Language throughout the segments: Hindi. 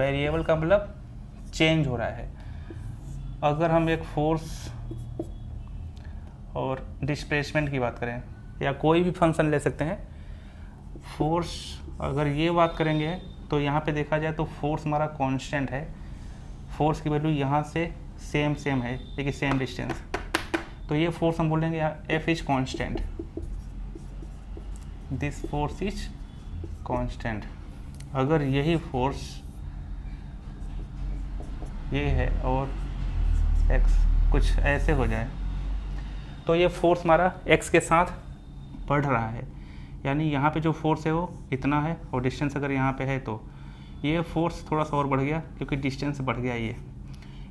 वेरिएबल का मतलब चेंज हो रहा है। अगर हम एक फोर्स और डिस्प्लेसमेंट की बात करें या कोई भी फंक्शन ले सकते हैं, फोर्स अगर ये बात करेंगे तो यहाँ पे देखा जाए तो फोर्स हमारा कांस्टेंट है, फोर्स की वैल्यू यहाँ से सेम है, देखिए सेम डिस्टेंस, तो ये फोर्स हम बोलेंगे यहाँ F is constant, this force is constant. अगर यही फोर्स ये है और एक्स कुछ ऐसे हो जाए तो ये फोर्स हमारा एक्स के साथ बढ़ रहा है, यानी यहाँ पे जो फोर्स है वो इतना है और डिस्टेंस अगर यहाँ पे है तो ये फोर्स थोड़ा सा और बढ़ गया क्योंकि डिस्टेंस बढ़ गया,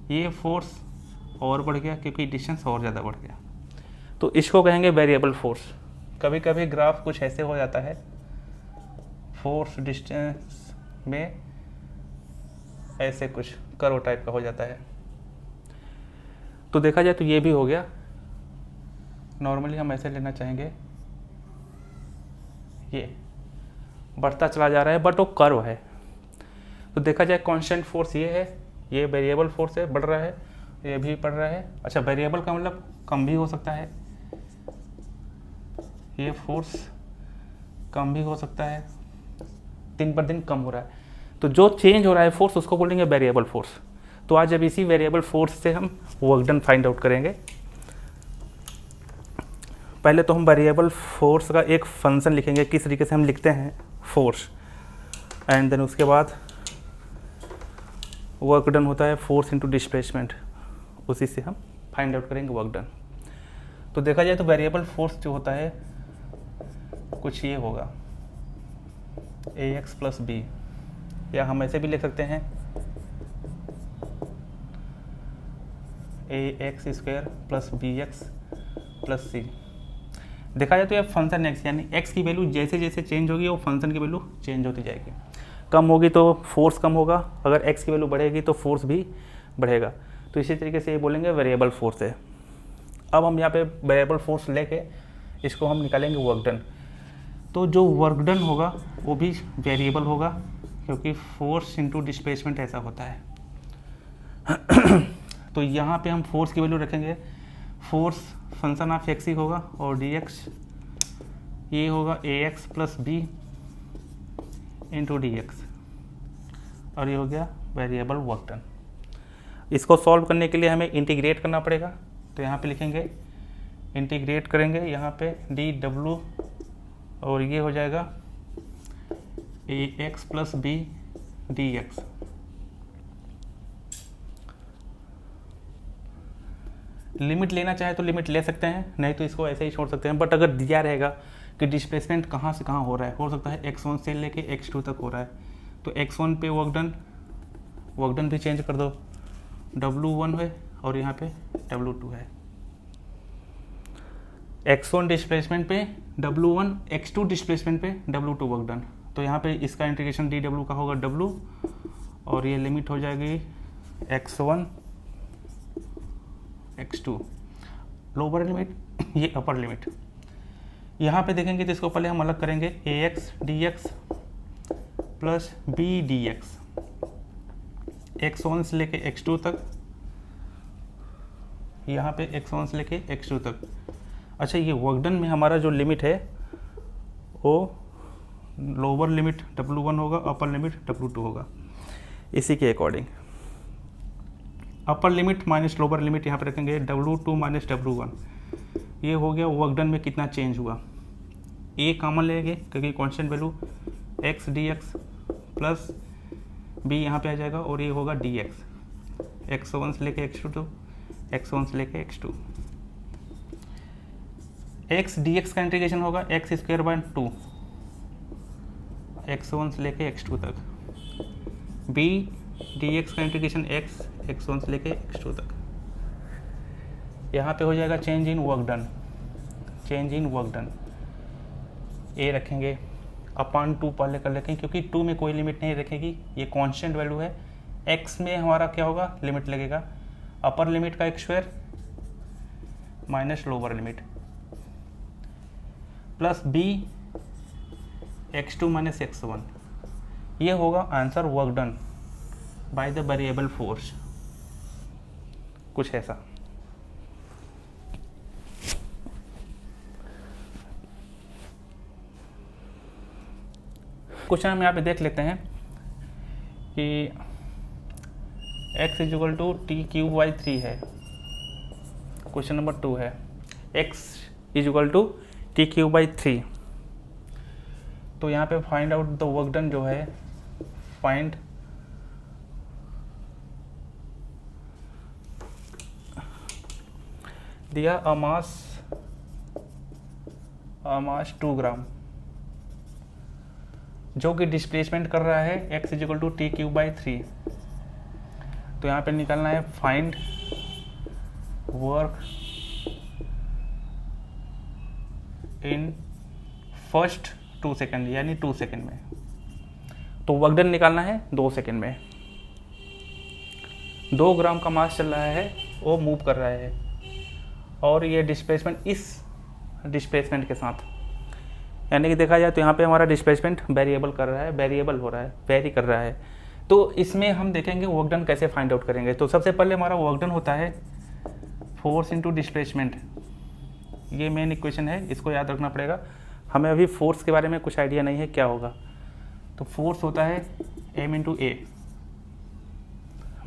ये फोर्स और बढ़ गया क्योंकि डिस्टेंस और ज़्यादा बढ़ गया, तो इसको कहेंगे वेरिएबल फोर्स। कभी कभी ग्राफ कुछ ऐसे हो जाता है, फोर्स डिस्टेंस में ऐसे कुछ कर्व टाइप का हो जाता है, तो देखा जाए तो ये भी हो गया। नॉर्मली हम ऐसे लेना चाहेंगे, ये बढ़ता चला जा रहा है बट वो कर्व है, तो देखा जाए कांस्टेंट फोर्स ये है, ये वेरिएबल फोर्स है, बढ़ रहा है, ये भी बढ़ रहा है। अच्छा, वेरिएबल का मतलब कम भी हो सकता है, ये फोर्स कम भी हो सकता है, दिन पर दिन कम हो रहा है, तो जो चेंज हो रहा है फोर्स उसको बोलेंगे वेरिएबल फोर्स। तो आज अब इसी वेरिएबल फोर्स से हम वर्क डन फाइंड आउट करेंगे। पहले तो हम वेरिएबल फोर्स का एक फंक्शन लिखेंगे, किस तरीके से हम लिखते हैं फोर्स, एंड देन उसके बाद वर्क डन होता है फोर्स इनटू डिस्प्लेसमेंट, उसी से हम फाइंड आउट करेंगे वर्क डन। तो देखा जाए तो वेरिएबल फोर्स जो होता है कुछ ये होगा ए एक्स प्लस बी, या हम ऐसे भी लिख सकते हैं a x square plus b x plus c. देखा जाए तो ये फंक्शन एक्स, यानी एक्स की वैल्यू जैसे जैसे चेंज होगी वो फंक्शन की वैल्यू चेंज होती जाएगी, कम होगी तो फोर्स कम होगा, अगर एक्स की वैल्यू बढ़ेगी तो फोर्स भी बढ़ेगा, तो इसी तरीके से ये बोलेंगे वेरिएबल फोर्स है। अब हम यहाँ पे वेरिएबल फोर्स लेके इसको हम निकालेंगे वर्क डन, तो जो वर्क डन होगा वो भी वेरिएबल होगा क्योंकि फोर्स इनटू डिस्प्लेसमेंट ऐसा होता है। तो यहाँ पे हम फोर्स की वैल्यू रखेंगे, फोर्स फंक्शन ऑफ एक्स ही होगा और डी एक्स ये होगा a x plus b into d x, और ये हो गया वेरिएबल वर्क डन। इसको सॉल्व करने के लिए हमें इंटीग्रेट करना पड़ेगा, तो यहाँ पे लिखेंगे इंटीग्रेट करेंगे यहाँ पे डी डब्ल्यू, और ये हो जाएगा a x plus b d x. Limit लेना चाहे तो लिमिट ले सकते हैं, नहीं तो इसको ऐसे ही छोड़ सकते हैं, बट अगर दिया रहेगा कि डिस्प्लेसमेंट कहाँ से कहाँ हो रहा है, हो सकता है x1 से लेके x2 तक हो रहा है, तो x1 पे वर्क डन भी चेंज कर दो, W1 है और यहाँ पे W2 है, x1 डिस्प्लेसमेंट पे W1, x2 डिस्प्लेसमेंट पे W2 वर्क डन, तो यहाँ पे इसका इंटीग्रेशन dw का होगा W, और ये लिमिट हो जाएगी x1 x2, लोअर लिमिट ये अपर लिमिट। यहाँ पे देखेंगे तो इसको पहले हम अलग करेंगे, a x D x plus b d x, x1 से लेके x2 तक, यहाँ पे x1 से लेके x2 तक। अच्छा, ये वर्क डन में हमारा जो लिमिट है वो लोअर लिमिट W1 होगा, अपर लिमिट W2 होगा, इसी के according upper limit minus lower limit यहाँ पे रखेंगे W2 माइनस W1, ये हो गया वर्क डन में कितना चेंज हुआ। ए कॉमन लेंगे क्योंकि constant value X D x plus B यहाँ पे आ जाएगा, और ये होगा डी एक्स, x1 से लेके x2, x1 से लेके x2, एक्स डी एक्स का इंटीग्रेशन होगा एक्स स्क्वायर बाय 2, x1 से लेके x2 तक, b डी एक्स का इंटीग्रेशन x1 से लेके x2 तक। यहाँ पे हो जाएगा चेंज इन वर्क डन, ए रखेंगे अपॉन 2 पहले कर लेंगे क्योंकि 2 में कोई लिमिट नहीं रखेगी, ये कांस्टेंट वैल्यू है, x में हमारा क्या होगा लिमिट लगेगा, अपर लिमिट का x square minus lower limit plus b x2 minus x1, ये होगा answer work done. By the variable force, कुछ ऐसा। क्वेश्चन हम यहाँ पे देख लेते हैं कि x equal to T cube by 3 है। क्वेश्चन नंबर 2 है x equal to T cube by 3। तो यहाँ पे find out the work done जो है, फाइंड दिया अ मास 2 ग्राम, जो कि डिस्प्लेसमेंट कर रहा है x equal to T cube by 3। तो यहाँ पे निकालना है find work in first 2 second, यानी 2 सेकेंड में। तो वर्क डन निकालना है 2 सेकेंड में। 2 ग्राम का मास चल रहा है, वो मूव कर रहा है, और ये डिस्प्लेसमेंट इस डिस्प्लेसमेंट के साथ, यानी कि देखा जाए तो यहाँ पे हमारा डिस्प्लेसमेंट वेरिएबल कर रहा है, वेरिएबल हो रहा है, वेरी कर रहा है। तो इसमें हम देखेंगे वर्क डन कैसे फाइंड आउट करेंगे। तो सबसे पहले हमारा वर्क डन होता है फोर्स इनटू डिस्प्लेसमेंट। ये मेन इक्वेशन है, इसको याद रखना पड़ेगा। हमें अभी फोर्स के बारे में कुछ आइडिया नहीं है क्या होगा। तो फोर्स होता है m इंटू ए।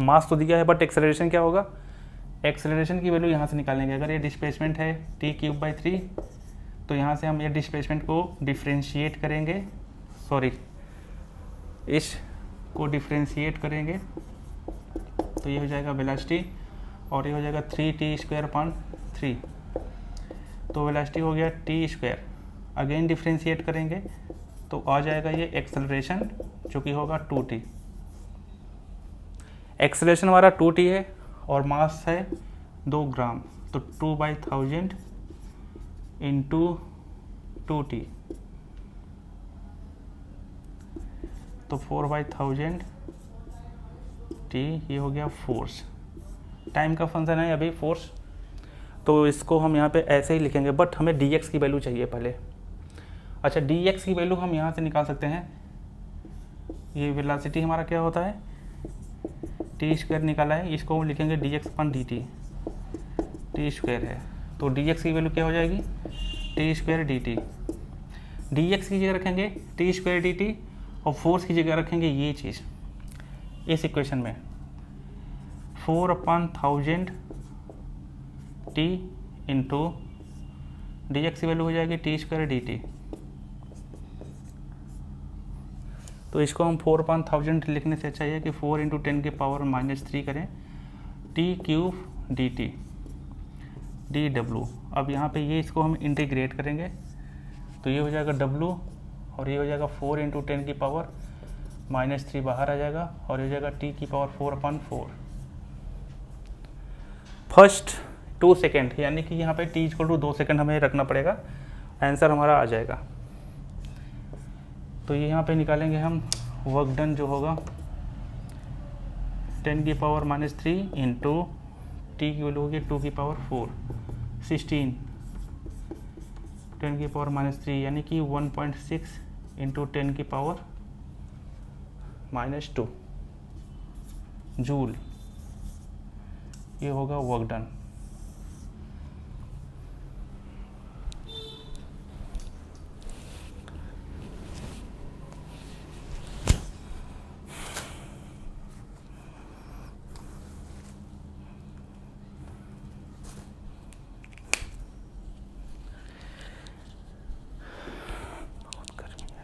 मास तो दिया है, बट एक्सेलरेशन क्या होगा, एक्सेलरेशन की वैल्यू यहाँ से निकालेंगे। अगर ये डिस्प्लेसमेंट है टी क्यूब बाई 3, तो यहाँ से हम ये डिस्प्लेसमेंट को डिफ्रेंशिएट करेंगे, इसको डिफ्रेंशिएट करेंगे, तो ये हो जाएगा वेलोसिटी, और ये हो जाएगा 3t²/3। तो वेलोसिटी हो गया t²। अगेन डिफ्रेंशिएट करेंगे तो आ जाएगा ये एक्सेलरेशन, जो कि होगा 2t। एक्सेलरेशन हमारा 2t है और मास है 2 ग्राम, तो 2/1000 इंटू 2t, तो 4/1000 t। ये हो गया फोर्स, टाइम का फंक्शन है अभी फोर्स। तो इसको हम यहाँ पे ऐसे ही लिखेंगे, बट हमें dx की वैल्यू चाहिए पहले। अच्छा, dx की वैल्यू हम यहाँ से निकाल सकते हैं। ये वेलोसिटी हमारा क्या होता है, t² निकाला है, इसको हम लिखेंगे dx/dt, t² है। तो dx की वैल्यू क्या हो जाएगी, t²dt। dx की जगह रखेंगे t²dt, और फोर्स की जगह रखेंगे ये चीज़ इस इक्वेशन में 4/1000 t इंटू dx की वैल्यू हो जाएगी t²dt। तो इसको हम 4/1000 लिखने से अच्छा है कि 4 इंटू 10⁻³ करें, t³ dt dw। अब यहाँ पे ये इसको हम इंटीग्रेट करेंगे, तो ये हो जाएगा w, और ये हो जाएगा 4 इंटू 10⁻³ बाहर आ जाएगा, और ये हो जाएगा t⁴/4। फर्स्ट 2 सेकेंड, यानी कि यहाँ पे t इक्वल टू 2 सेकेंड हमें रखना पड़ेगा, आंसर हमारा आ जाएगा। तो ये यहाँ पे निकालेंगे हम वर्क डन जो होगा 10⁻³ इंटू टी की वैल्यू होगी 2⁴ 16 10⁻³ यानी कि 1.6 इंटू 10⁻² जूल। ये होगा वर्क डन। बहुत गर्मी है।